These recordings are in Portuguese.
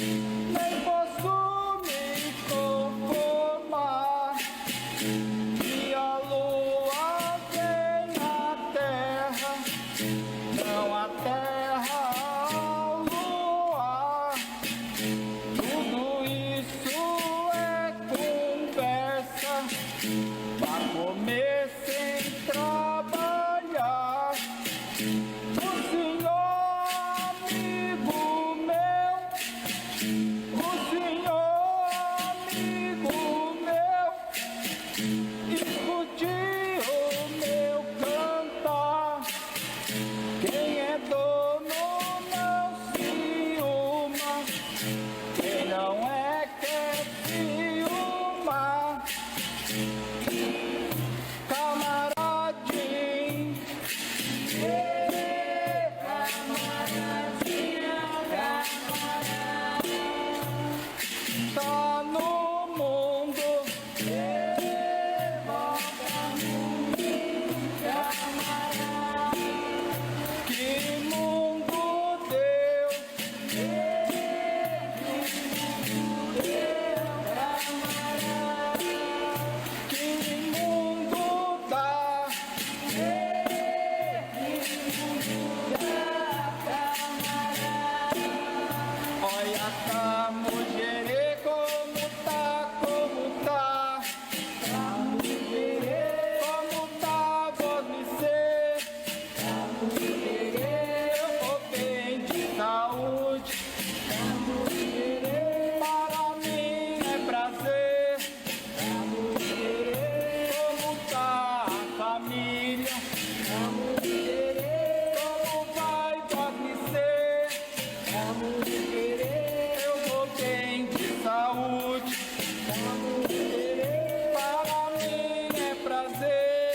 nem posso me conformar. E a lua vem na terra, não a terra ao luar. Tudo isso é conversa pra comer sem trabalhar. O senhor amigo meu, o senhor amigo meu, escute o meu cantar. Quem é dono não ciúma, quem não é quer ciúmar. Camaradinho, tá no mundo, que mundo deu, que mundo dá. Olha a mulher como tá, como tá. Como tá você? Eu vou bem de saúde. Para mim é prazer. Como tá a família? Como vai você? Eu vou bem de saúde. Para mim é prazer.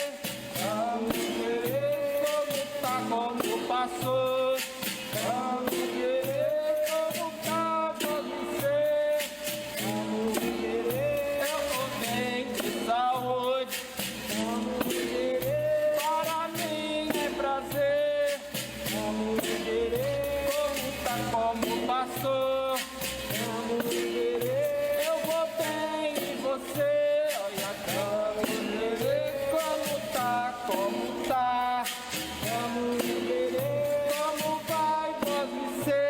Como tá, como passou? Como tá você? Eu vou bem de saúde. Para mim é prazer. Como tá, como passou? Eu vou bem e você, olha como tá, como tá. Como vai você?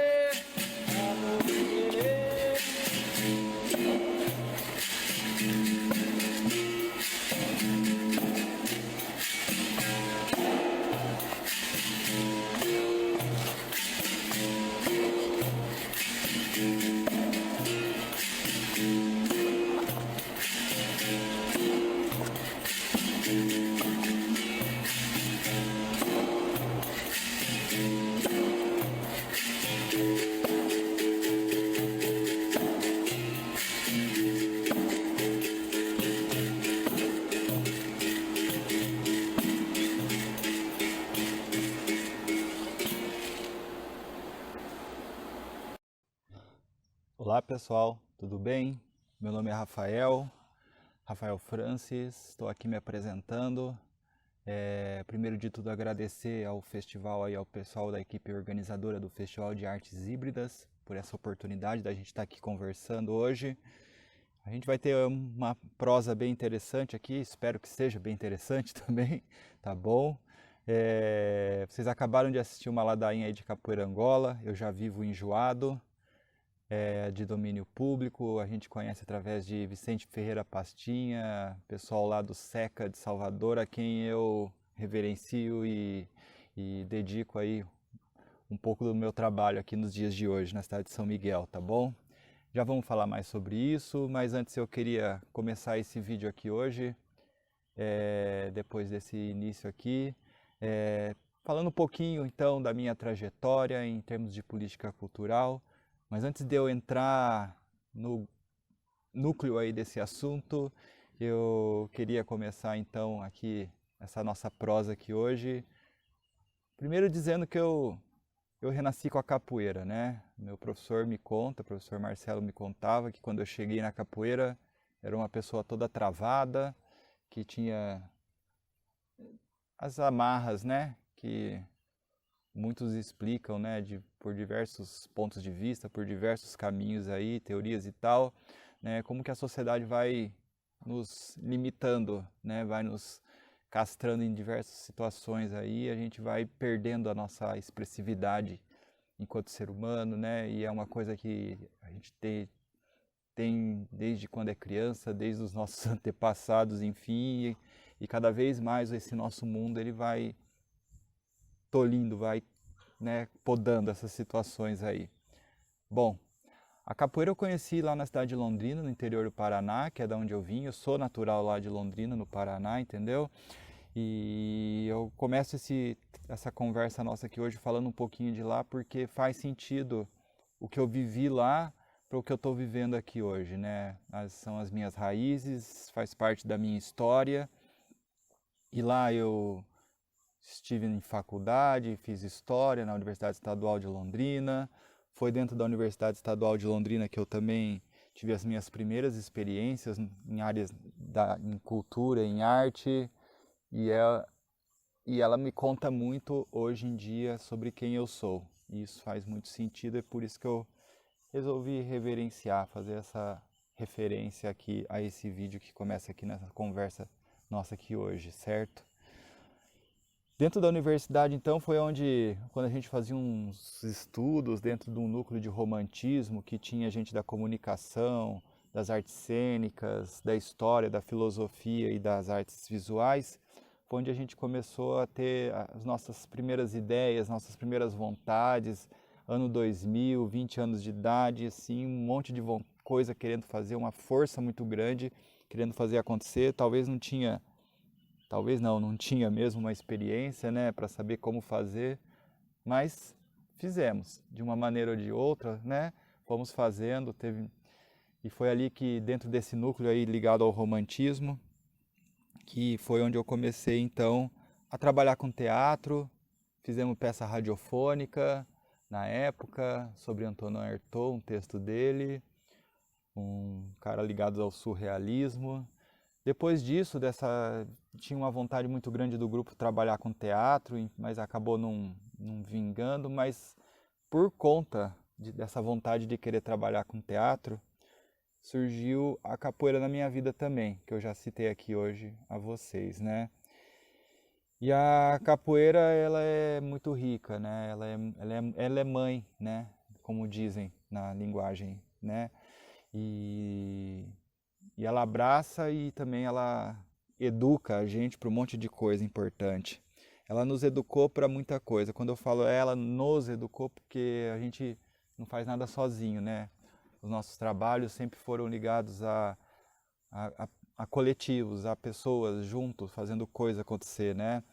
Olá pessoal, tudo bem? Meu nome é Rafael Francis, estou aqui me apresentando. Primeiro de tudo agradecer ao festival e ao pessoal da equipe organizadora do Festival de Artes Híbridas por essa oportunidade da gente estar aqui conversando hoje. A gente vai ter uma prosa bem interessante aqui, espero que seja bem interessante também, tá bom? Vocês acabaram de assistir uma ladainha aí de Capoeira Angola, eu já vivo enjoado. De domínio público, a gente conhece através de Vicente Ferreira Pastinha, pessoal lá do SECA de Salvador, a quem eu reverencio e dedico aí um pouco do meu trabalho aqui nos dias de hoje, na cidade de São Miguel, tá bom? Já vamos falar mais sobre isso, mas antes eu queria começar esse vídeo aqui hoje, depois desse início aqui, falando um pouquinho então da minha trajetória em termos de política cultural. Mas antes de eu entrar no núcleo aí desse assunto, eu queria começar então aqui essa nossa prosa aqui hoje. Primeiro dizendo que eu renasci com a capoeira, né? Meu professor me conta, o professor Marcelo me contava que quando eu cheguei na capoeira era uma pessoa toda travada, que tinha as amarras, né? Que muitos explicam, né, por diversos pontos de vista, por diversos caminhos aí, teorias e tal, né, como que a sociedade vai nos limitando, né, vai nos castrando em diversas situações aí, a gente vai perdendo a nossa expressividade enquanto ser humano, né, e é uma coisa que a gente tem desde quando é criança, desde os nossos antepassados, enfim, e cada vez mais esse nosso mundo ele vai tolindo, vai, né, podando essas situações aí. Bom, a capoeira eu conheci lá na cidade de Londrina, no interior do Paraná, que é da onde eu vim. Eu sou natural lá de Londrina, no Paraná, entendeu? E eu começo essa conversa nossa aqui hoje falando um pouquinho de lá, porque faz sentido o que eu vivi lá para o que eu estou vivendo aqui hoje, né? São as minhas raízes, faz parte da minha história. E lá eu estive em faculdade, fiz História na Universidade Estadual de Londrina. Foi dentro da Universidade Estadual de Londrina que eu também tive as minhas primeiras experiências em áreas em cultura, em arte. E ela me conta muito hoje em dia sobre quem eu sou. E isso faz muito sentido, é por isso que eu resolvi reverenciar, fazer essa referência aqui a esse vídeo que começa aqui nessa conversa nossa aqui hoje, certo? Dentro da universidade, então, foi onde, quando a gente fazia uns estudos dentro de um núcleo de romantismo, que tinha gente da comunicação, das artes cênicas, da história, da filosofia e das artes visuais, foi onde a gente começou a ter as nossas primeiras ideias, nossas primeiras vontades, ano 2000, 20 anos de idade, assim, um monte de coisa querendo fazer, uma força muito grande, querendo fazer acontecer, não tinha mesmo uma experiência, né, para saber como fazer, mas fizemos de uma maneira ou de outra, né? Fomos fazendo, e foi ali que dentro desse núcleo aí ligado ao romantismo, que foi onde eu comecei então a trabalhar com teatro. Fizemos peça radiofônica na época sobre Antonin Artaud, um texto dele, um cara ligado ao surrealismo. Depois disso, tinha uma vontade muito grande do grupo trabalhar com teatro, mas acabou não vingando, mas por conta dessa vontade de querer trabalhar com teatro, surgiu a capoeira na minha vida também, que eu já citei aqui hoje a vocês, né? E a capoeira, ela é muito rica, né? Ela é mãe, né? Como dizem na linguagem, né? E ela abraça e também ela educa a gente para um monte de coisa importante. Ela nos educou para muita coisa. Quando eu falo ela nos educou, porque a gente não faz nada sozinho, né? Os nossos trabalhos sempre foram ligados a coletivos, a pessoas juntos, fazendo coisa acontecer, né?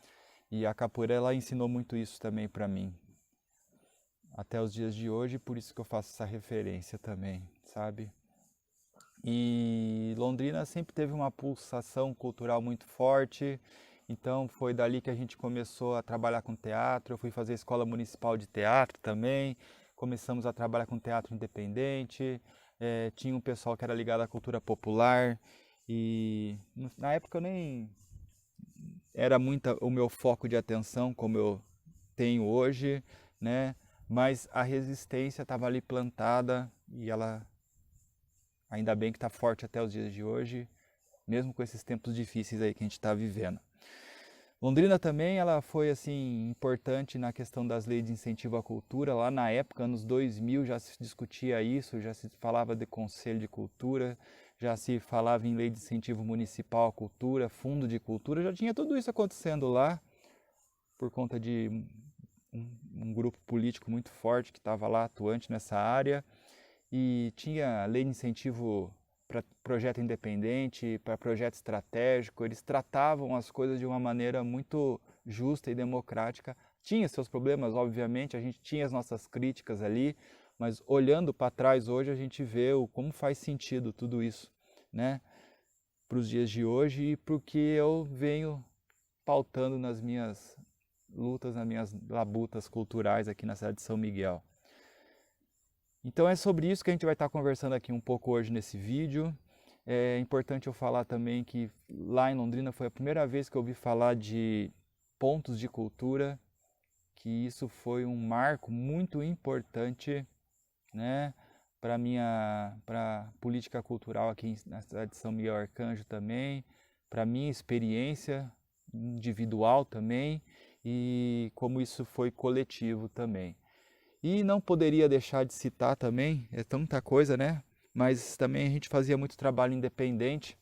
E a capoeira, ela ensinou muito isso também para mim. Até os dias de hoje, por isso que eu faço essa referência também, sabe? E Londrina sempre teve uma pulsação cultural muito forte, então foi dali que a gente começou a trabalhar com teatro. Eu fui fazer escola municipal de teatro também, começamos a trabalhar com teatro independente, tinha um pessoal que era ligado à cultura popular, e na época eu nem era muito o meu foco de atenção como eu tenho hoje, né? Mas a resistência estava ali plantada e ela ainda bem que está forte até os dias de hoje, mesmo com esses tempos difíceis aí que a gente está vivendo. Londrina também, ela foi assim importante na questão das leis de incentivo à cultura. Lá na época, anos 2000, já se discutia isso, já se falava de conselho de cultura, já se falava em lei de incentivo municipal à cultura, fundo de cultura, já tinha tudo isso acontecendo lá, por conta de um grupo político muito forte que estava lá atuante nessa área. E tinha lei de incentivo para projeto independente, para projeto estratégico. Eles tratavam as coisas de uma maneira muito justa e democrática. Tinha seus problemas, obviamente, a gente tinha as nossas críticas ali, mas olhando para trás hoje a gente vê como faz sentido tudo isso, né? Para os dias de hoje e para o que eu venho pautando nas minhas lutas, nas minhas labutas culturais aqui na cidade de São Miguel. Então é sobre isso que a gente vai estar conversando aqui um pouco hoje nesse vídeo. É importante eu falar também que lá em Londrina foi a primeira vez que eu ouvi falar de pontos de cultura, que isso foi um marco muito importante, né, para a política cultural aqui na cidade de São Miguel Arcanjo também, para minha experiência individual também, e como isso foi coletivo também. E não poderia deixar de citar também, é tanta coisa, né? Mas também a gente fazia muito trabalho independente.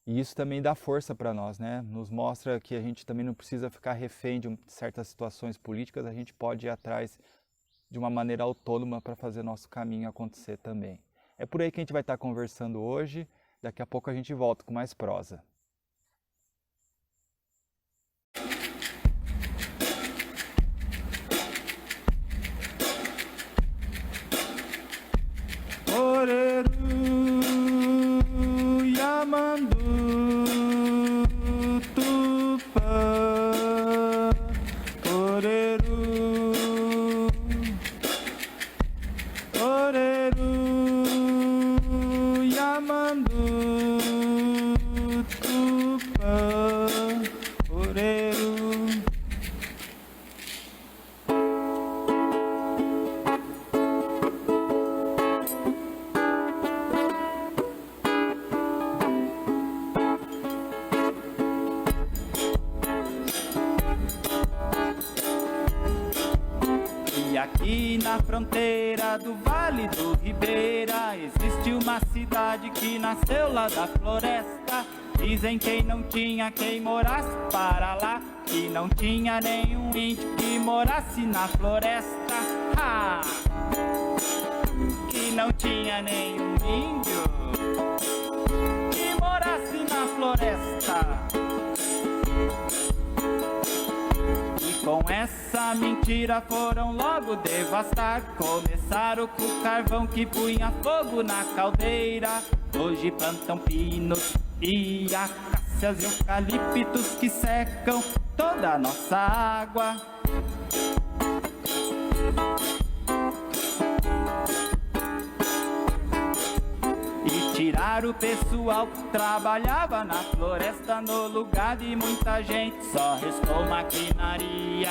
E isso também dá força para nós, né? Nos mostra que a gente também não precisa ficar refém de certas situações políticas, a gente pode ir atrás de uma maneira autônoma para fazer nosso caminho acontecer também. É por aí que a gente vai estar conversando hoje, daqui a pouco a gente volta com mais prosa. Oreru, Yamandu, Tupã, Oreru, Oreru, Yamandu, Tupã, Oreru. E aqui na fronteira do Vale do Ribeira existe uma cidade que nasceu lá da floresta. Dizem quem não tinha quem morasse para lá, que não tinha nenhum índio que morasse na floresta. Ha! Que não tinha nenhum índio que morasse na floresta. Com essa mentira foram logo devastar. Começaram com o carvão que punha fogo na caldeira. Hoje plantam pinos e acácias e eucaliptos que secam toda a nossa água. E tiraram o pessoal que trabalhava na floresta. No lugar de muita gente só restou maquinaria.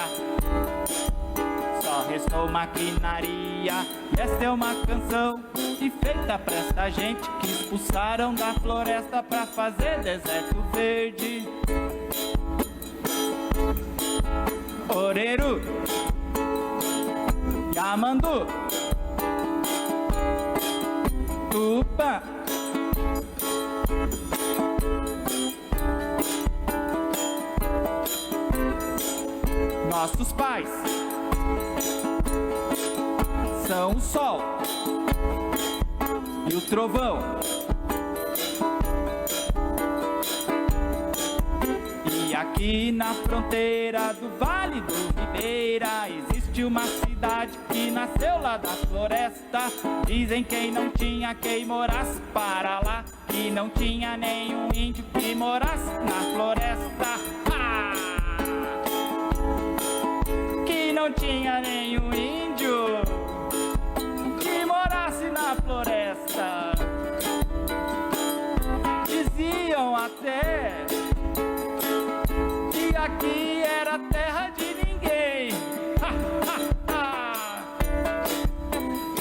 Só restou maquinaria. E esta é uma canção e feita pra esta gente que expulsaram da floresta pra fazer deserto verde. Oreru, Yamandu, Tupã, nossos pais são o sol e o trovão. E aqui na fronteira do Vale do Ribeira existe uma cidade que nasceu lá da floresta. Dizem quem não tinha quem morasse para lá, que não tinha nenhum índio que morasse na floresta. Ah! Que não tinha nenhum índio que morasse na floresta. Diziam até que aqui era terra de ninguém.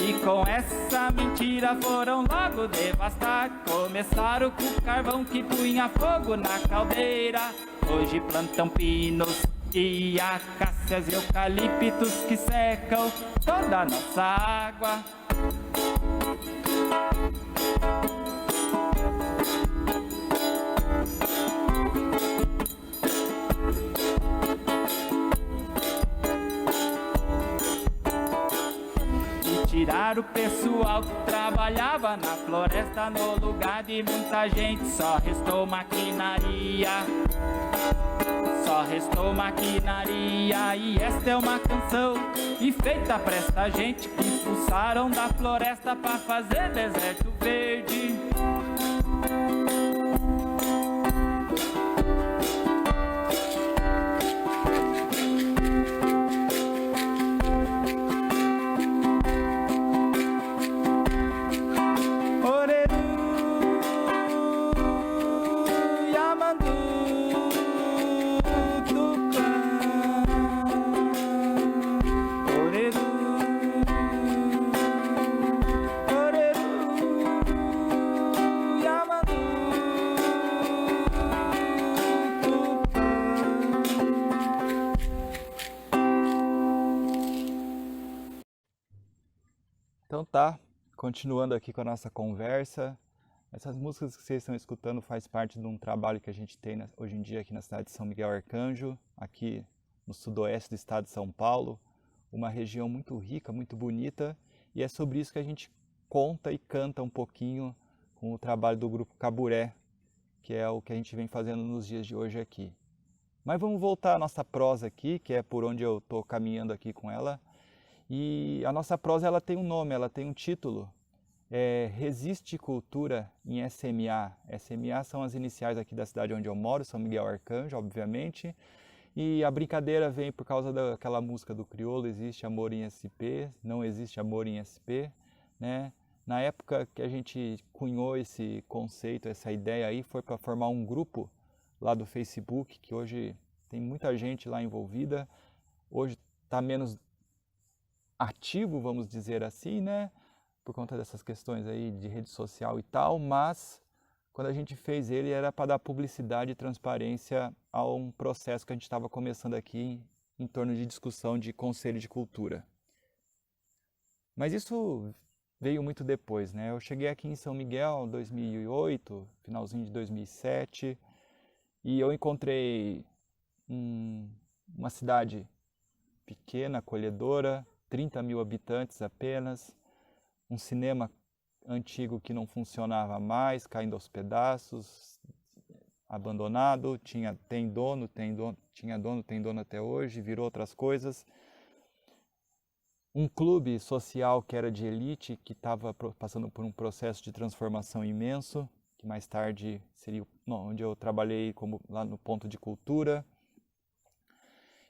E com essa mentira foram logo devastar. Começaram com o carvão que punha fogo na caldeira. Hoje plantam pinos e acácias e eucaliptos que secam toda a nossa água. Tiraram o pessoal que trabalhava na floresta. No lugar de muita gente só restou maquinaria. Só restou maquinaria. E esta é uma canção e feita pra esta gente que expulsaram da floresta pra fazer deserto verde. Yamandu, Tupã, voltar, continuando aqui com a nossa conversa. Essas músicas que vocês estão escutando faz parte de um trabalho que a gente tem hoje em dia aqui na cidade de São Miguel Arcanjo, aqui no sudoeste do estado de São Paulo, uma região muito rica, muito bonita, e é sobre isso que a gente conta e canta um pouquinho com o trabalho do Grupo Caburé, que é o que a gente vem fazendo nos dias de hoje aqui. Mas vamos voltar à nossa prosa aqui, que é por onde eu estou caminhando aqui com ela. E a nossa prosa ela tem um nome, ela tem um título. Resiste Cultura em SMA. SMA são as iniciais aqui da cidade onde eu moro, São Miguel Arcanjo, obviamente. E a brincadeira vem por causa daquela música do Criolo, existe amor em SP, não existe amor em SP, né? Na época que a gente cunhou esse conceito, essa ideia aí, foi para formar um grupo lá do Facebook, que hoje tem muita gente lá envolvida. Hoje está menos ativo, vamos dizer assim, né? Por conta dessas questões aí de rede social e tal, mas quando a gente fez ele era para dar publicidade e transparência a um processo que a gente estava começando aqui em torno de discussão de conselho de cultura. Mas isso veio muito depois, né? Eu cheguei aqui em São Miguel em 2008, finalzinho de 2007, e eu encontrei uma cidade pequena, acolhedora, 30 mil habitantes apenas, um cinema antigo que não funcionava mais, caindo aos pedaços, abandonado, tinha dono até hoje, virou outras coisas. Um clube social que era de elite, que estava passando por um processo de transformação imenso, que mais tarde seria onde eu trabalhei lá no ponto de cultura.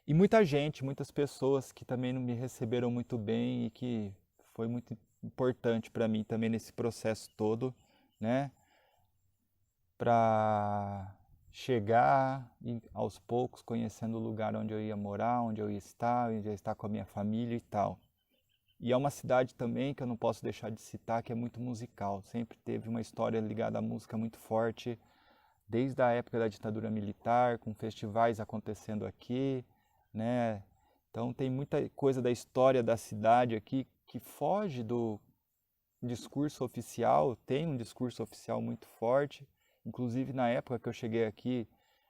E muita gente, muitas pessoas que também não me receberam muito bem e que foi muito importante para mim também nesse processo todo, né? Para chegar e aos poucos conhecendo o lugar onde eu ia morar, onde eu ia estar com a minha família e tal. E é uma cidade também que eu não posso deixar de citar, que é muito musical. Sempre teve uma história ligada à música muito forte, desde a época da ditadura militar, com festivais acontecendo aqui, né? Então tem muita coisa da história da cidade aqui que foge do discurso oficial, tem um discurso oficial muito forte. Inclusive na época que eu cheguei aqui,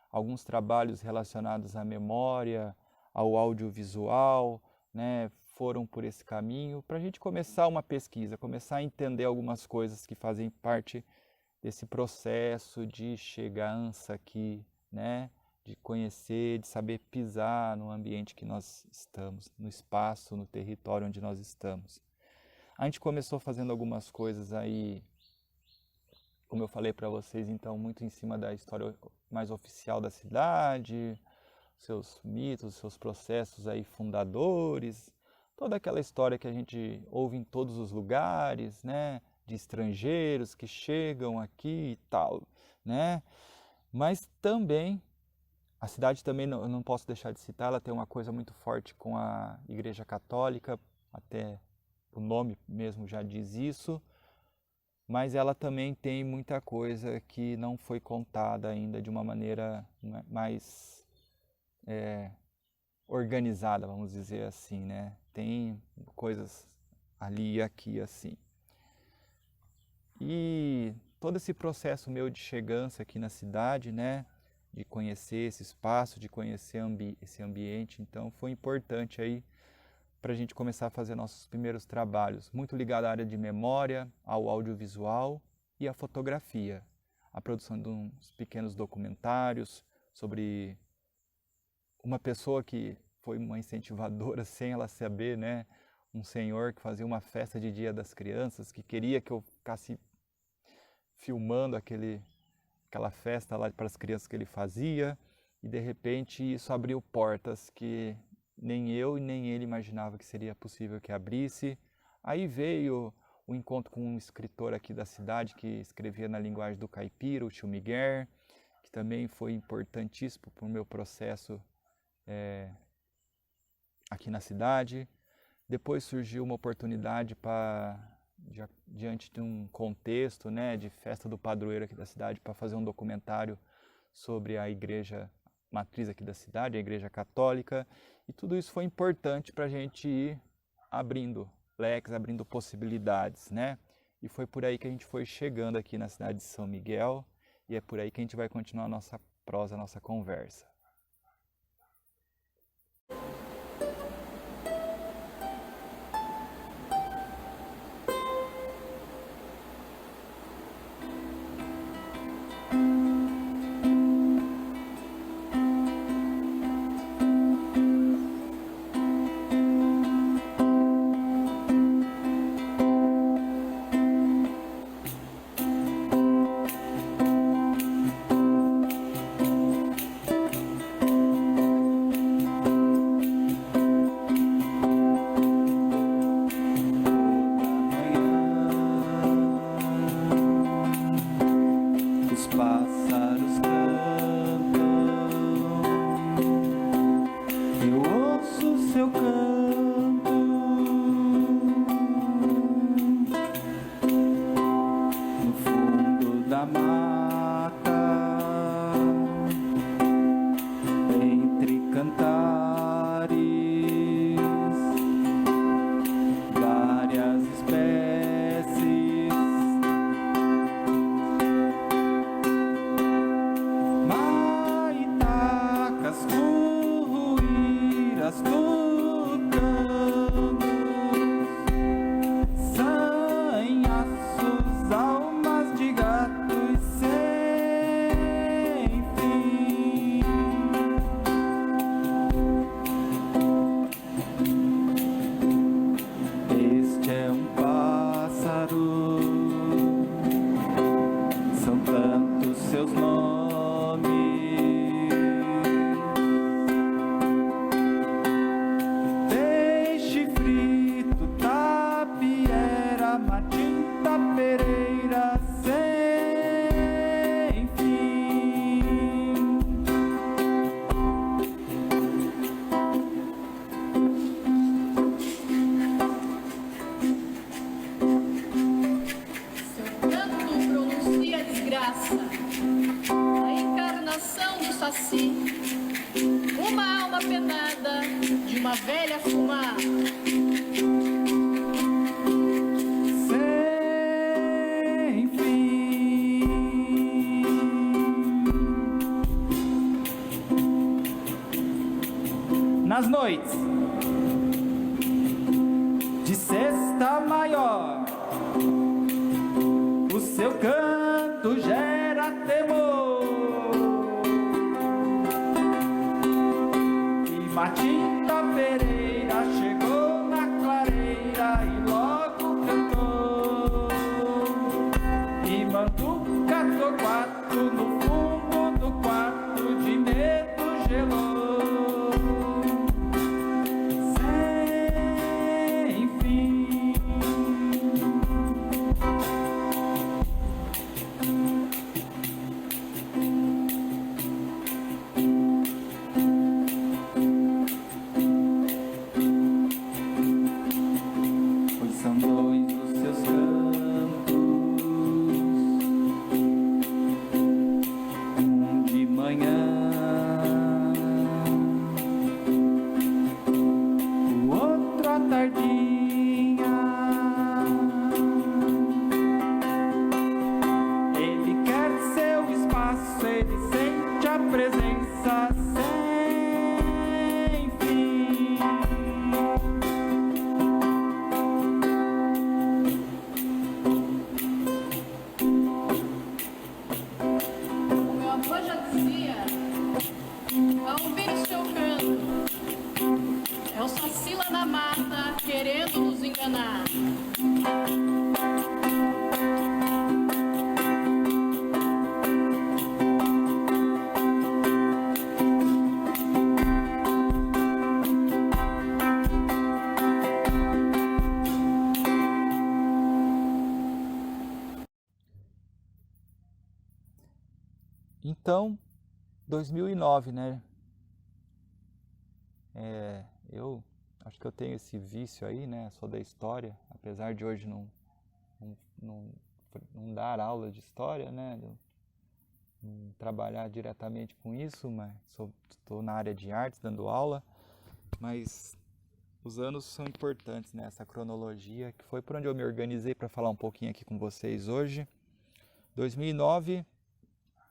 alguns trabalhos relacionados à memória, ao audiovisual, né, foram por esse caminho, para a gente começar uma pesquisa, começar a entender algumas coisas que fazem parte desse processo de chegança aqui, né, de conhecer, de saber pisar no ambiente que nós estamos, no espaço, no território onde nós estamos. A gente começou fazendo algumas coisas aí, como eu falei para vocês, então, muito em cima da história mais oficial da cidade, seus mitos, seus processos aí fundadores, toda aquela história que a gente ouve em todos os lugares, né, de estrangeiros que chegam aqui e tal, né? Mas também a cidade também eu não posso deixar de citar, ela tem uma coisa muito forte com a Igreja Católica, até o nome mesmo já diz isso, mas ela também tem muita coisa que não foi contada ainda de uma maneira mais organizada, vamos dizer assim, né? Tem coisas ali e aqui assim. E todo esse processo meu de chegança aqui na cidade, né? De conhecer esse espaço, de conhecer esse ambiente, então foi importante aí para a gente começar a fazer nossos primeiros trabalhos, muito ligado à área de memória, ao audiovisual e à fotografia, a produção de uns pequenos documentários sobre uma pessoa que foi uma incentivadora sem ela saber, né? Um senhor que fazia uma festa de Dia das Crianças, que queria que eu ficasse filmando aquela festa lá para as crianças que ele fazia, e de repente isso abriu portas que nem eu e nem ele imaginava que seria possível que abrisse. Aí veio o encontro com um escritor aqui da cidade que escrevia na linguagem do caipira, o tio Miguel, que também foi importantíssimo para o meu processo aqui na cidade. Depois surgiu uma oportunidade diante de um contexto, né, de festa do padroeiro aqui da cidade, para fazer um documentário sobre a igreja matriz aqui da cidade, a Igreja Católica, e tudo isso foi importante para a gente ir abrindo leques, abrindo possibilidades, né? E foi por aí que a gente foi chegando aqui na cidade de São Miguel, e é por aí que a gente vai continuar a nossa prosa, a nossa conversa. Pássaros cantam, eu ouço seu canto, no fundo da mata, entre cantares, várias espécies. Sanhaços, almas de gatos sem fim. Este é um pássaro, são tantos seus nomes. Matinta Pereira sem fim. Seu canto pronuncia a desgraça, a encarnação do saci, uma alma penada de uma velha fumar. Nas noites de sexta maior, o seu canto gera temor. E Matinta Pereira chegou na clareira e logo cantou. E Manduca Torquato no fundo do quarto de medo gelou. São dois os seus cantos, um de manhã, o outro à tardinha. Ele quer seu espaço, ele sente a presença sem fim. Ao ouvir o seu canto, é o saci lá na mata querendo nos enganar. Então, 2009, né? Eu acho que eu tenho esse vício aí, né? Sou da história, apesar de hoje não dar aula de história, né? Não trabalhar diretamente com isso, mas estou na área de artes, dando aula. Mas os anos são importantes nessa cronologia, que foi por onde eu me organizei para falar um pouquinho aqui com vocês hoje. 2009,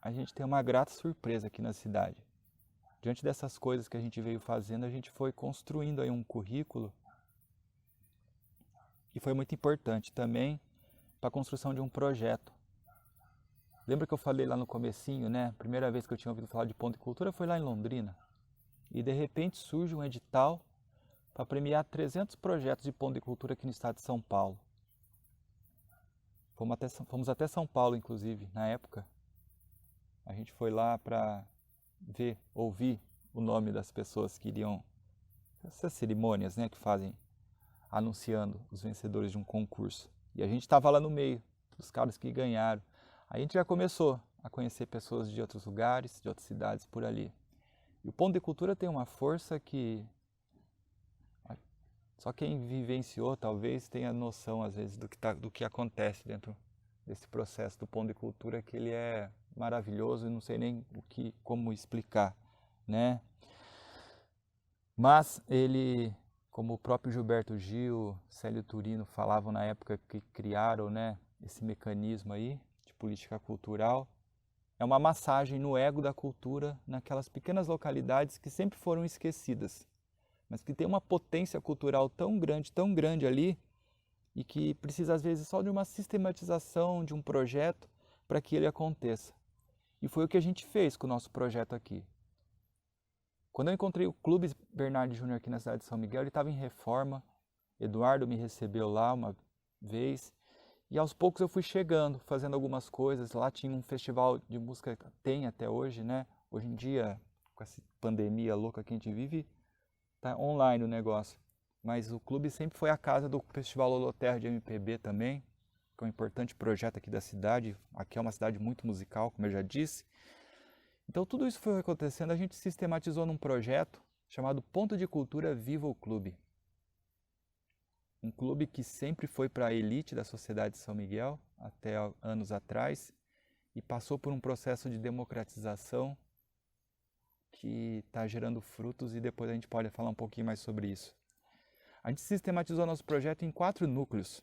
a gente tem uma grata surpresa aqui na cidade. Diante dessas coisas que a gente veio fazendo, a gente foi construindo aí um currículo e foi muito importante também para a construção de um projeto. Lembra que eu falei lá no comecinho, né? A primeira vez que eu tinha ouvido falar de Ponto de Cultura foi lá em Londrina. E de repente surge um edital para premiar 300 projetos de Ponto de Cultura aqui no estado de São Paulo. Fomos até São Paulo, inclusive, na época. A gente foi lá para ouvir o nome das pessoas que iriam... Essas cerimônias, né, que fazem anunciando os vencedores de um concurso. E a gente estava lá no meio dos caras que ganharam. A gente já começou a conhecer pessoas de outros lugares, de outras cidades por ali. E o Ponto de Cultura tem uma força que só quem vivenciou talvez tenha noção às vezes do que acontece dentro desse processo do Ponto de Cultura, que ele é maravilhoso e não sei nem como explicar, né? Mas ele, como o próprio Gilberto Gil, Célio Turino falavam na época que criaram, né, esse mecanismo aí de política cultural, é uma massagem no ego da cultura naquelas pequenas localidades que sempre foram esquecidas, mas que tem uma potência cultural tão grande ali, e que precisa às vezes só de uma sistematização de um projeto para que ele aconteça. E foi o que a gente fez com o nosso projeto aqui. Quando eu encontrei o Clube Bernardi Júnior aqui na cidade de São Miguel, ele estava em reforma, Eduardo me recebeu lá uma vez, e aos poucos eu fui chegando, fazendo algumas coisas. Lá tinha um festival de música, tem até hoje, né? Hoje em dia, com essa pandemia louca que a gente vive, tá online o negócio. Mas o clube sempre foi a casa do Festival Holoterra de MPB também, que é um importante projeto aqui da cidade. Aqui é uma cidade muito musical, como eu já disse. Então tudo isso foi acontecendo, a gente sistematizou num projeto chamado Ponto de Cultura Viva o Clube. Um clube que sempre foi para a elite da sociedade de São Miguel, até anos atrás, e passou por um processo de democratização que está gerando frutos, e depois a gente pode falar um pouquinho mais sobre isso. A gente sistematizou nosso projeto em 4 núcleos.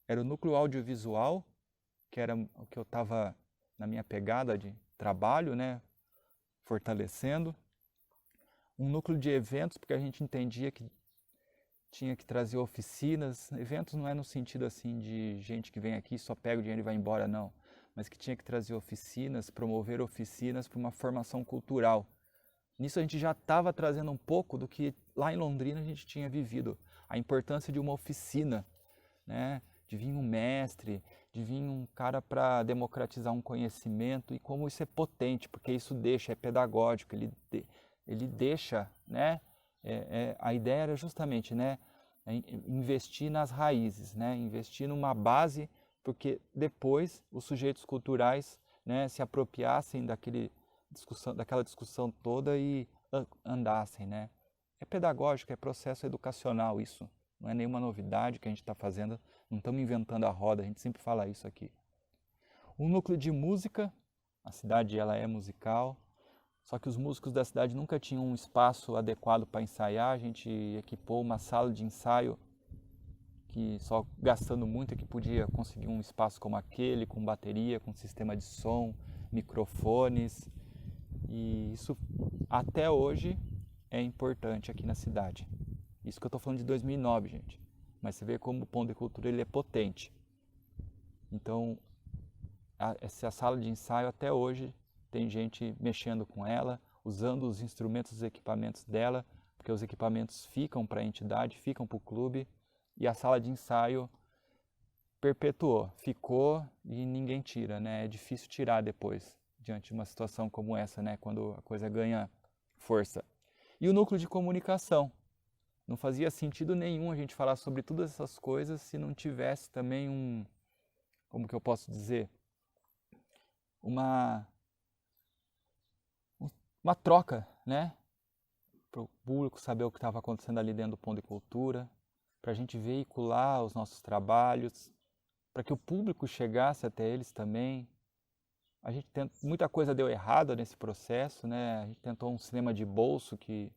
Era o núcleo audiovisual, que era o que eu estava na minha pegada de trabalho, né, fortalecendo. Um núcleo de eventos, porque a gente entendia que tinha que trazer oficinas. Eventos não é no sentido assim de gente que vem aqui, só pega o dinheiro e vai embora, não. Mas que tinha que trazer oficinas, promover oficinas para uma formação cultural. Nisso a gente já estava trazendo um pouco do que lá em Londrina a gente tinha vivido. A importância de uma oficina, né? De vir um mestre, de vir um cara para democratizar um conhecimento, e como isso é potente, porque isso é pedagógico, ele deixa, né? A ideia era justamente, né, investir nas raízes, né? Investir numa base, porque depois os sujeitos culturais, né, se apropriassem daquela discussão toda e andassem, né? É pedagógico, é processo educacional isso. Não é nenhuma novidade que a gente está fazendo, não estamos inventando a roda, a gente sempre fala isso aqui. Um núcleo de música, a cidade ela é musical, só que os músicos da cidade nunca tinham um espaço adequado para ensaiar. A gente equipou uma sala de ensaio que só gastando muito é que podia conseguir um espaço como aquele, com bateria, com sistema de som, microfones, e isso até hoje é importante aqui na cidade. Isso que eu estou falando de 2009, gente. Mas você vê como o Ponto de Cultura ele é potente. Então, essa sala de ensaio até hoje tem gente mexendo com ela, usando os instrumentos, os equipamentos dela, porque os equipamentos ficam para a entidade, ficam para o clube, e a sala de ensaio perpetuou, ficou e ninguém tira, né? É difícil tirar depois, diante de uma situação como essa, né? Quando a coisa ganha força. E o núcleo de comunicação. Não fazia sentido nenhum a gente falar sobre todas essas coisas se não tivesse também como que eu posso dizer, uma troca, né? Para o público saber o que estava acontecendo ali dentro do Ponto de Cultura, para a gente veicular os nossos trabalhos, para que o público chegasse até eles também. A gente muita coisa deu errado nesse processo, né? A gente tentou um cinema de bolso que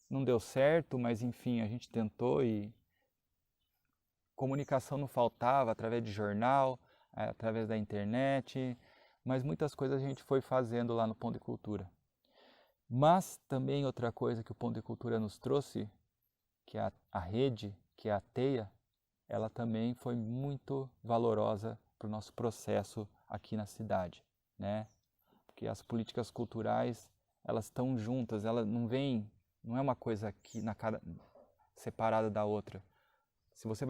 não deu certo, mas enfim, a gente tentou e comunicação não faltava através de jornal, através da internet, mas muitas coisas a gente foi fazendo lá no Pão de Cultura. Mas também outra coisa que o Pão de Cultura nos trouxe, que é a rede, que é a teia, ela também foi muito valorosa para o nosso processo aqui na cidade, né? Porque as políticas culturais, elas estão juntas, elas não vêm, não é uma coisa aqui separada da outra. Se você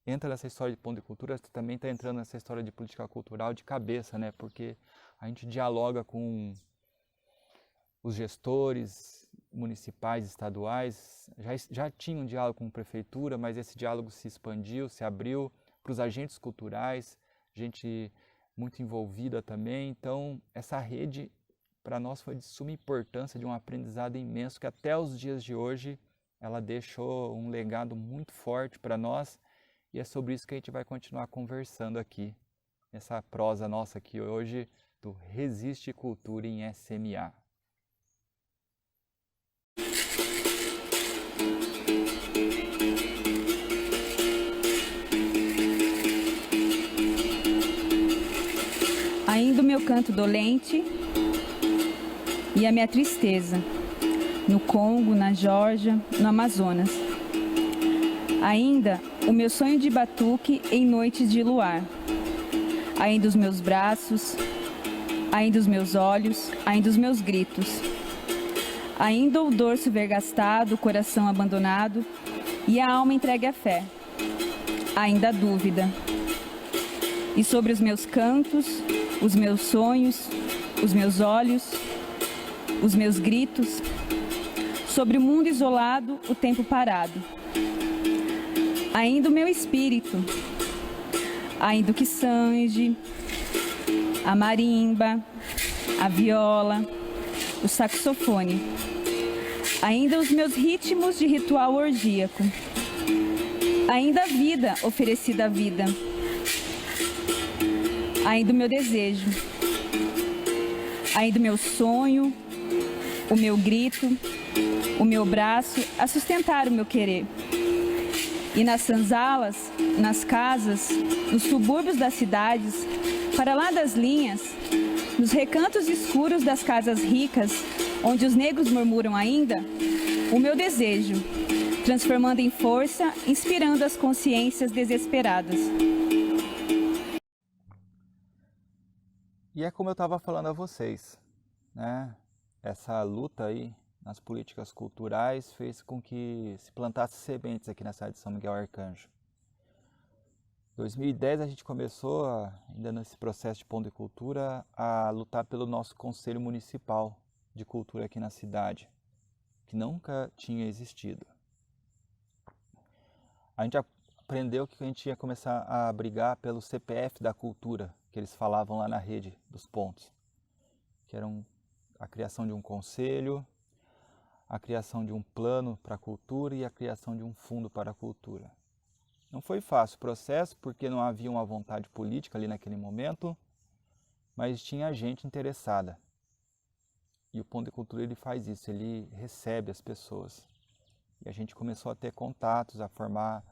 entra nessa história de Pão de Cultura, você também está entrando nessa história de política cultural de cabeça, né? Porque a gente dialoga com os gestores municipais, estaduais, já tinha um diálogo com a prefeitura, mas esse diálogo se expandiu, se abriu para os agentes culturais, gente muito envolvida também. Então, essa rede para nós foi de suma importância, de um aprendizado imenso, que até os dias de hoje ela deixou um legado muito forte para nós, e é sobre isso que a gente vai continuar conversando aqui, nessa prosa nossa aqui hoje, do Resiste Cultura em SMA. Ainda o meu canto dolente e a minha tristeza, no Congo, na Geórgia, no Amazonas. Ainda o meu sonho de batuque em noites de luar. Ainda os meus braços, ainda os meus olhos, ainda os meus gritos. Ainda o dorso vergastado, o coração abandonado e a alma entregue à fé. Ainda a dúvida. E sobre os meus cantos, os meus sonhos, os meus olhos, os meus gritos, sobre o mundo isolado, o tempo parado. Ainda o meu espírito, ainda o quiçange, a marimba, a viola, o saxofone. Ainda os meus ritmos de ritual orgíaco. Ainda a vida oferecida à vida. Ainda o meu desejo, ainda o meu sonho, o meu grito, o meu braço a sustentar o meu querer. E nas sanzalas, nas casas, nos subúrbios das cidades, para lá das linhas, nos recantos escuros das casas ricas, onde os negros murmuram ainda, o meu desejo, transformando em força, inspirando as consciências desesperadas. E é como eu estava falando a vocês, né? Essa luta aí nas políticas culturais fez com que se plantasse sementes aqui na cidade de São Miguel Arcanjo. Em 2010 a gente começou, ainda nesse processo de Pão de Cultura, a lutar pelo nosso Conselho Municipal de Cultura aqui na cidade, que nunca tinha existido. A gente aprendeu que a gente ia começar a brigar pelo CPF da cultura, que eles falavam lá na rede dos pontos, que eram a criação de um conselho, a criação de um plano para a cultura e a criação de um fundo para a cultura. Não foi fácil o processo, porque não havia uma vontade política ali naquele momento, mas tinha gente interessada. E o Pão de Cultura ele faz isso, ele recebe as pessoas. E a gente começou a ter contatos, a formar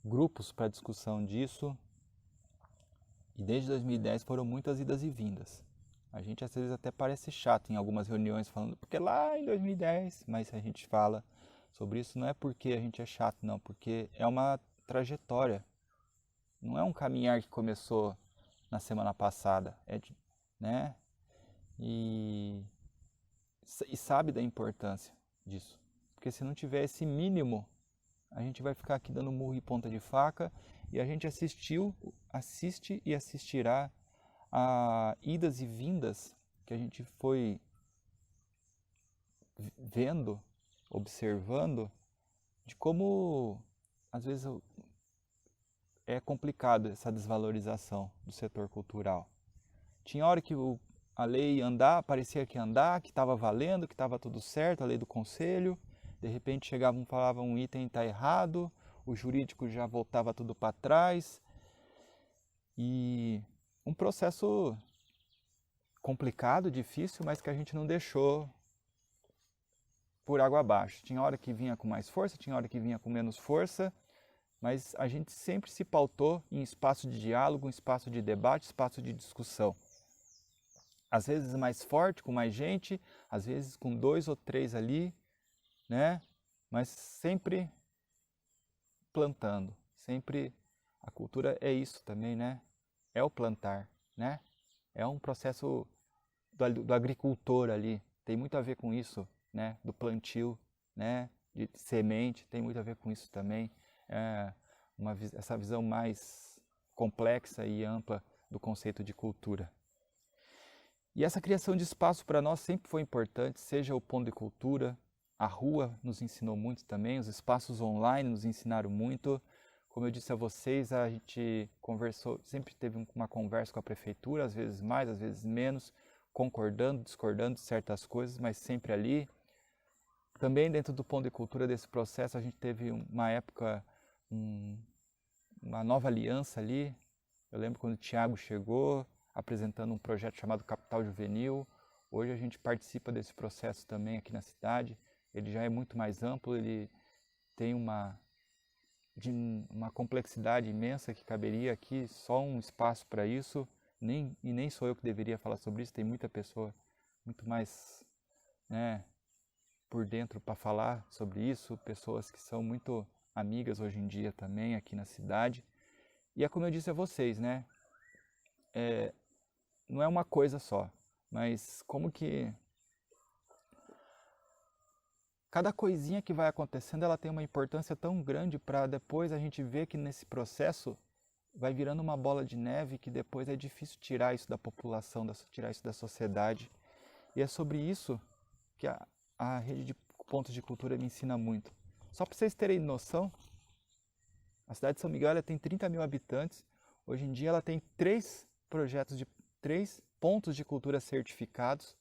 grupos para discussão disso. E desde 2010 foram muitas idas e vindas. A gente às vezes até parece chato em algumas reuniões falando, porque lá em 2010, mas se a gente fala sobre isso não é porque a gente é chato, não, porque é uma trajetória. Não é um caminhar que começou na semana passada, né? E sabe da importância disso. Porque se não tiver esse mínimo, a gente vai ficar aqui dando murro e ponta de faca. E a gente assiste e assistirá a idas e vindas que a gente foi vendo, observando, de como às vezes é complicado essa desvalorização do setor cultural. Tinha hora que a lei ia andar, parecia que ia andar, que estava valendo, que estava tudo certo, a lei do conselho, de repente chegavam e falavam um item está errado, o jurídico já voltava tudo para trás, e um processo complicado, difícil, mas que a gente não deixou por água abaixo. Tinha hora que vinha com mais força, tinha hora que vinha com menos força, mas a gente sempre se pautou em espaço de diálogo, em espaço de debate, espaço de discussão. Às vezes mais forte, com mais gente, às vezes com 2 ou 3 ali, né? Mas sempre plantando, sempre a cultura é isso também, né? É o plantar, né? É um processo do agricultor ali, tem muito a ver com isso, né? Do plantio, né? De semente, tem muito a ver com isso também. Essa visão mais complexa e ampla do conceito de cultura. E essa criação de espaço para nós sempre foi importante, seja o ponto de cultura, a rua nos ensinou muito também, os espaços online nos ensinaram muito. Como eu disse a vocês, a gente conversou, sempre teve uma conversa com a prefeitura, às vezes mais, às vezes menos, concordando, discordando de certas coisas, mas sempre ali. Também dentro do ponto de cultura desse processo, a gente teve uma época, uma nova aliança ali. Eu lembro quando o Thiago chegou, apresentando um projeto chamado Capital Juvenil. Hoje a gente participa desse processo também aqui na cidade. Ele já é muito mais amplo, ele tem uma complexidade imensa que caberia aqui só um espaço para isso. Nem sou eu que deveria falar sobre isso, tem muita pessoa muito mais, né, por dentro para falar sobre isso, pessoas que são muito amigas hoje em dia também aqui na cidade. E é como eu disse a vocês, né, não é uma coisa só, mas como que cada coisinha que vai acontecendo, ela tem uma importância tão grande para depois a gente ver que nesse processo vai virando uma bola de neve que depois é difícil tirar isso da população, tirar isso da sociedade. E é sobre isso que a rede de pontos de cultura me ensina muito. Só para vocês terem noção, a cidade de São Miguel ela tem 30 mil habitantes. Hoje em dia ela tem 3 pontos de cultura certificados,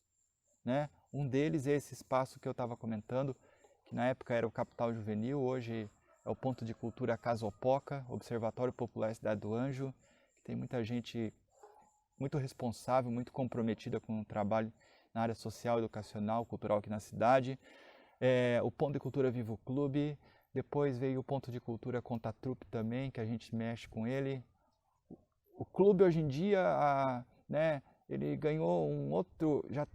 né? Um deles é esse espaço que eu estava comentando, que na época era o Capital Juvenil, hoje é o Ponto de Cultura Casa Opoca, Observatório Popular Cidade do Anjo, que tem muita gente muito responsável, muito comprometida com o trabalho na área social, educacional, cultural aqui na cidade. O Ponto de Cultura Vivo Clube, depois veio o Ponto de Cultura Conta Trupe também, que a gente mexe com ele. O clube hoje em dia, né, ele ganhou já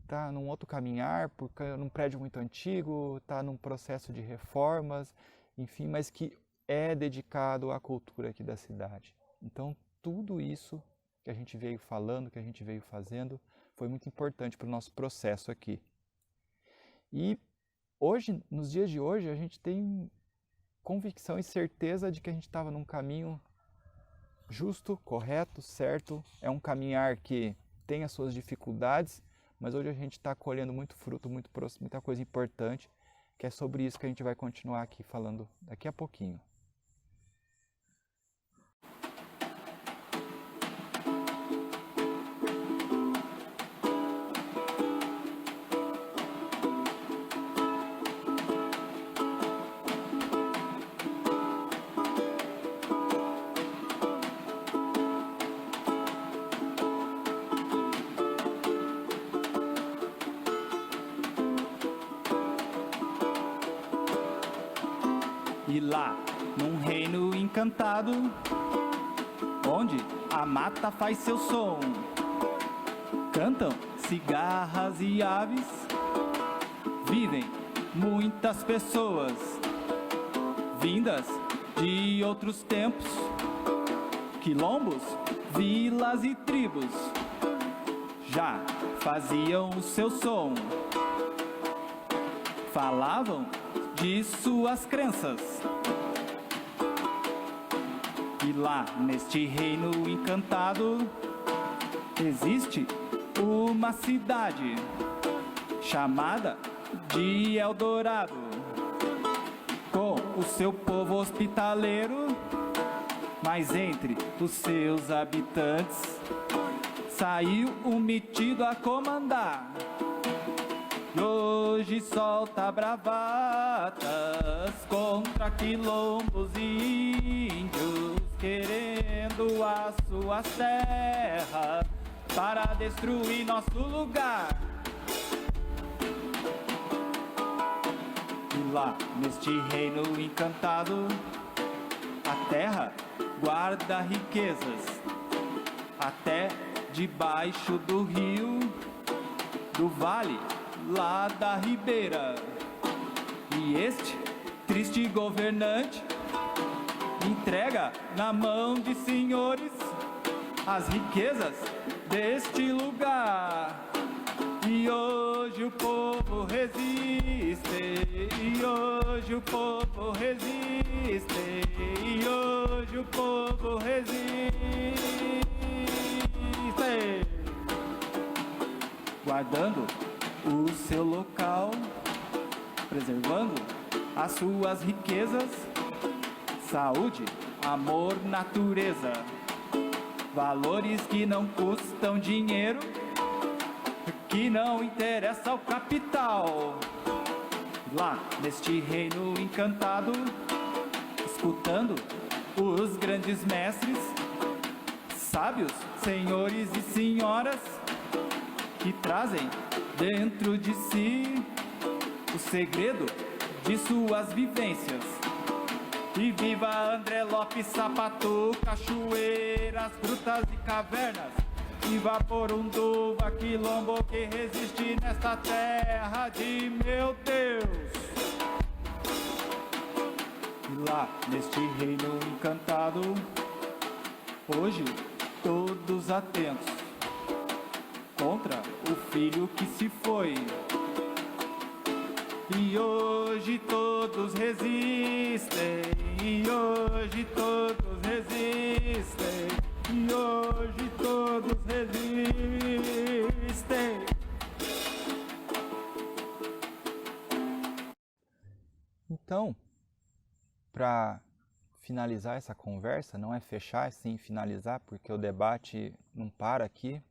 está num outro caminhar, porque é num prédio muito antigo, está num processo de reformas, enfim, mas que é dedicado à cultura aqui da cidade. Então, tudo isso que a gente veio falando, que a gente veio fazendo, foi muito importante para o nosso processo aqui. E hoje, nos dias de hoje, a gente tem convicção e certeza de que a gente estava num caminho justo, correto, certo. É um caminhar que tem as suas dificuldades, mas hoje a gente está colhendo muito fruto, muita coisa importante, que é sobre isso que a gente vai continuar aqui falando daqui a pouquinho. E lá, num reino encantado, onde a mata faz seu som, cantam cigarras e aves, vivem muitas pessoas, vindas de outros tempos, quilombos, vilas e tribos, já faziam o seu som, falavam de suas crenças. E lá neste reino encantado existe uma cidade chamada de Eldorado, com o seu povo hospitaleiro, mas entre os seus habitantes saiu um metido a comandar. E hoje solta bravatas contra quilombos e índios, querendo as suas terras para destruir nosso lugar. Lá neste reino encantado, a terra guarda riquezas, até debaixo do rio, do vale, lá da ribeira. E este triste governante entrega na mão de senhores as riquezas deste lugar. E hoje o povo resiste, e hoje o povo resiste, e hoje o povo resiste. Guardando o seu local, preservando as suas riquezas, saúde, amor, natureza, valores que não custam dinheiro, que não interessa ao capital. Lá neste reino encantado, escutando os grandes mestres, sábios, senhores e senhoras, que trazem dentro de si o segredo de suas vivências. E viva André Lopes, Sapatu, cachoeiras, grutas e cavernas. Viva Porunduva, quilombo que resiste nesta terra de meu Deus. E lá neste reino encantado, hoje todos atentos contra o filho que se foi. E hoje todos resistem, e hoje todos resistem, e hoje todos resistem. Então, para finalizar essa conversa, não é fechar, é sim finalizar, porque o debate não para aqui.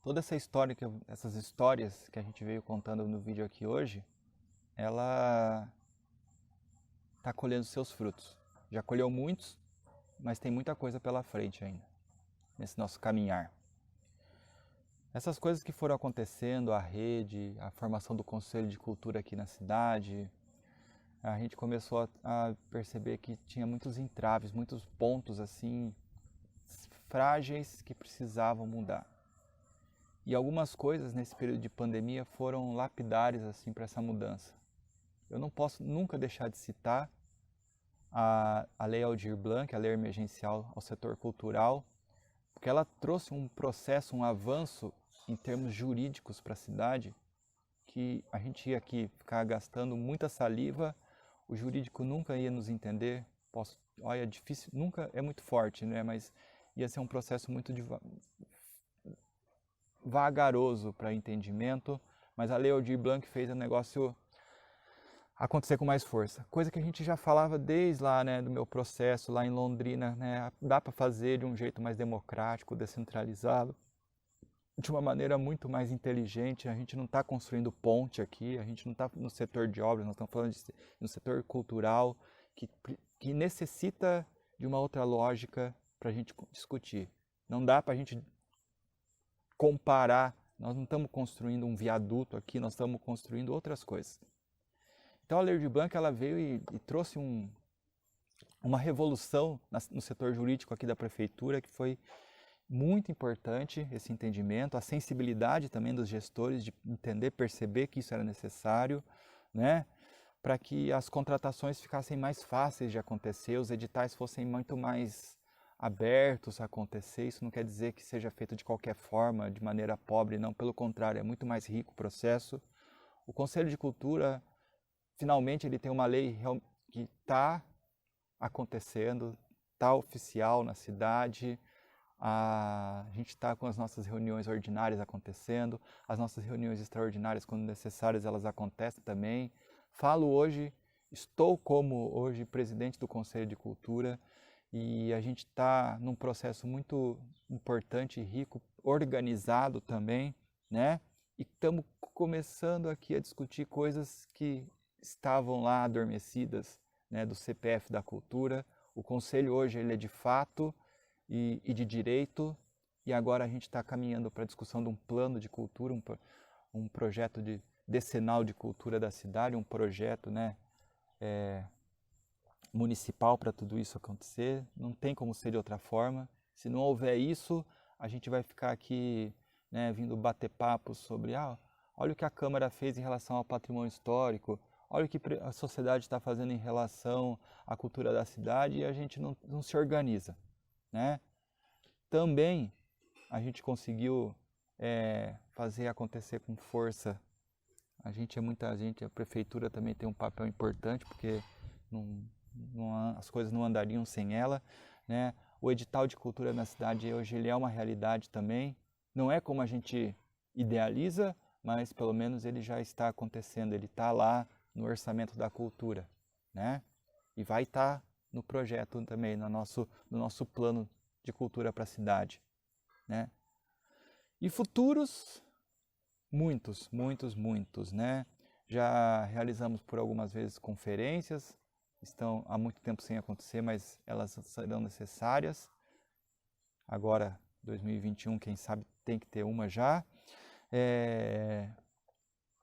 Toda essa história, essas histórias que a gente veio contando no vídeo aqui hoje, ela está colhendo seus frutos. Já colheu muitos, mas tem muita coisa pela frente ainda, nesse nosso caminhar. Essas coisas que foram acontecendo, a rede, a formação do Conselho de Cultura aqui na cidade, a gente começou a perceber que tinha muitos entraves, muitos pontos assim, frágeis que precisavam mudar. E algumas coisas nesse período de pandemia foram lapidares assim para essa mudança. Eu não posso nunca deixar de citar a Lei Aldir Blanc, a Lei Emergencial ao Setor Cultural, porque ela trouxe um processo, um avanço em termos jurídicos para a cidade, que a gente ia aqui ficar gastando muita saliva, o jurídico nunca ia nos entender, olha, difícil, nunca é muito forte, né? Mas ia ser um processo muito vagaroso para entendimento, mas a Lei Aldir Blanc fez o negócio acontecer com mais força. Coisa que a gente já falava desde lá, né, do meu processo lá em Londrina, né, dá para fazer de um jeito mais democrático, descentralizado, de uma maneira muito mais inteligente. A gente não está construindo ponte aqui, a gente não está no setor de obras, nós estamos falando no setor cultural, que necessita de uma outra lógica para a gente discutir. Não dá para a gente comparar, nós não estamos construindo um viaduto aqui, nós estamos construindo outras coisas. Então a Lei Aldir Blanc ela veio e trouxe uma revolução no setor jurídico aqui da prefeitura, que foi muito importante esse entendimento, a sensibilidade também dos gestores de entender, perceber que isso era necessário, né, para que as contratações ficassem mais fáceis de acontecer, os editais fossem muito mais abertos a acontecer. Isso não quer dizer que seja feito de qualquer forma, de maneira pobre, não, pelo contrário, é muito mais rico o processo. O Conselho de Cultura, finalmente, ele tem uma lei que está acontecendo, está oficial na cidade, a gente está com as nossas reuniões ordinárias acontecendo, as nossas reuniões extraordinárias, quando necessárias, elas acontecem também. Estou como hoje presidente do Conselho de Cultura, e a gente está num processo muito importante e rico, organizado também, né? E estamos começando aqui a discutir coisas que estavam lá adormecidas, né, do CPF da Cultura. O Conselho hoje ele é de fato e de direito, e agora a gente está caminhando para a discussão de um plano de cultura, um projeto de decenal de cultura da cidade, um projeto, né, municipal para tudo isso acontecer. Não tem como ser de outra forma. Se não houver isso, a gente vai ficar aqui, né, vindo bater papo sobre olha o que a Câmara fez em relação ao patrimônio histórico, olha o que a sociedade está fazendo em relação à cultura da cidade, e a gente não se organiza, né? Também a gente conseguiu fazer acontecer com força. A gente é muita gente, a prefeitura também tem um papel importante, porque as coisas não andariam sem ela, né? O edital de cultura na cidade hoje ele é uma realidade também. Não é como a gente idealiza, mas pelo menos ele já está acontecendo, ele está lá no orçamento da cultura, né? E vai estar no projeto também, no nosso plano de cultura para a cidade, né? E futuros, muitos, né? Já realizamos por algumas vezes conferências, estão há muito tempo sem acontecer, mas elas serão necessárias. Agora, 2021, quem sabe tem que ter uma já.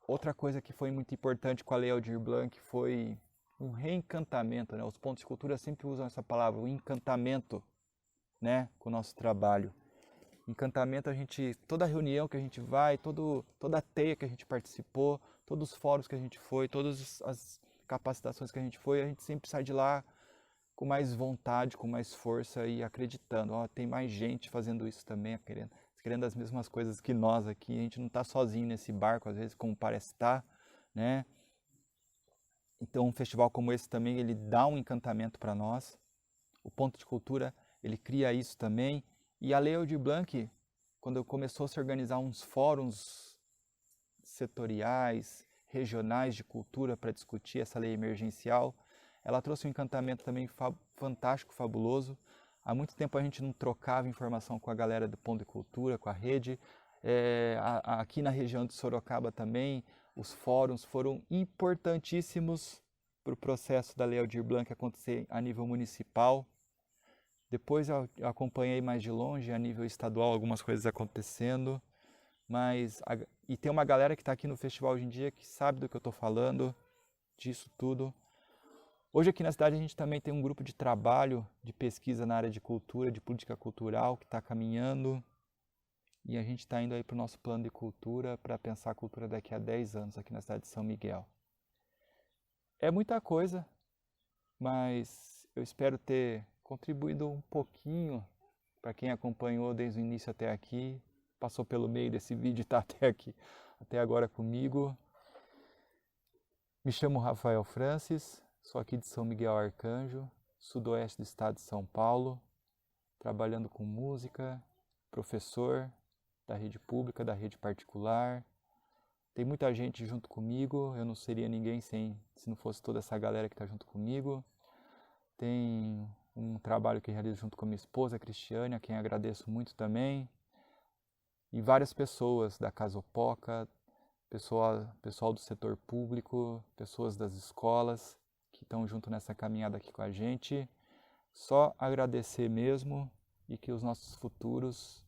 Outra coisa que foi muito importante com a Lei Aldir Blanc foi um reencantamento, né? Os pontos de cultura sempre usam essa palavra, o encantamento, né, com o nosso trabalho. Encantamento, toda reunião que a gente vai, toda a teia que a gente participou, todos os fóruns que a gente foi, todas as capacitações que a gente foi, a gente sempre sai de lá com mais vontade, com mais força e acreditando. Tem mais gente fazendo isso também, querendo as mesmas coisas que nós aqui. A gente não está sozinho nesse barco, às vezes, como parece estar, né? Então, um festival como esse também, ele dá um encantamento para nós. O Ponto de Cultura, ele cria isso também. E a Lei Aldir Blanc, quando começou a se organizar uns fóruns setoriais, regionais de cultura para discutir essa lei emergencial, ela trouxe um encantamento também fantástico, fabuloso. Há muito tempo a gente não trocava informação com a galera do Ponto de Cultura, com a rede. Aqui na região de Sorocaba também, os fóruns foram importantíssimos para o processo da Lei Aldir Blanc acontecer a nível municipal. Depois eu acompanhei mais de longe, a nível estadual, algumas coisas acontecendo. E tem uma galera que está aqui no festival hoje em dia que sabe do que eu estou falando, disso tudo. Hoje aqui na cidade a gente também tem um grupo de trabalho, de pesquisa na área de cultura, de política cultural, que está caminhando. E a gente está indo aí para o nosso plano de cultura, para pensar a cultura daqui a 10 anos aqui na cidade de São Miguel. É muita coisa, mas eu espero ter contribuído um pouquinho para quem acompanhou desde o início até aqui, passou pelo meio desse vídeo e está até agora comigo. Me chamo Rafael Francis, sou aqui de São Miguel Arcanjo, sudoeste do estado de São Paulo, trabalhando com música, professor da rede pública, da rede particular. Tem muita gente junto comigo, eu não seria ninguém se não fosse toda essa galera que está junto comigo. Tem um trabalho que realizo junto com a minha esposa, a Cristiane, a quem agradeço muito também. E várias pessoas da Casa Opoca, pessoal do setor público, pessoas das escolas que estão junto nessa caminhada aqui com a gente. Só agradecer mesmo e que os nossos futuros,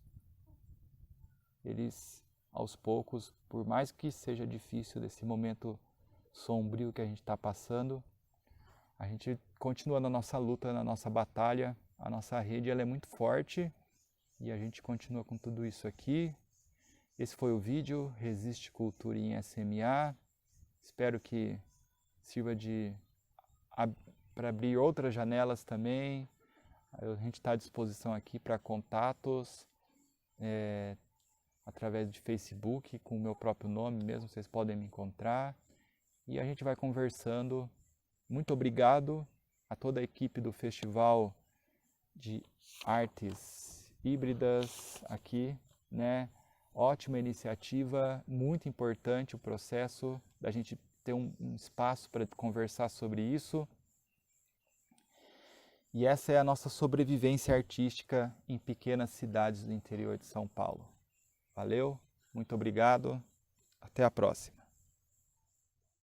eles aos poucos, por mais que seja difícil desse momento sombrio que a gente está passando, a gente continua na nossa luta, na nossa batalha. A nossa rede ela é muito forte e a gente continua com tudo isso aqui. Esse foi o vídeo, Resiste Cultura em SMA. Espero que sirva para abrir outras janelas também. A gente está à disposição aqui para contatos, através de Facebook, com o meu próprio nome mesmo, vocês podem me encontrar. E a gente vai conversando. Muito obrigado a toda a equipe do Festival de Artes Híbridas aqui, né? Ótima iniciativa, muito importante o processo da gente ter um espaço para conversar sobre isso. E essa é a nossa sobrevivência artística em pequenas cidades do interior de São Paulo. Valeu, muito obrigado, até a próxima.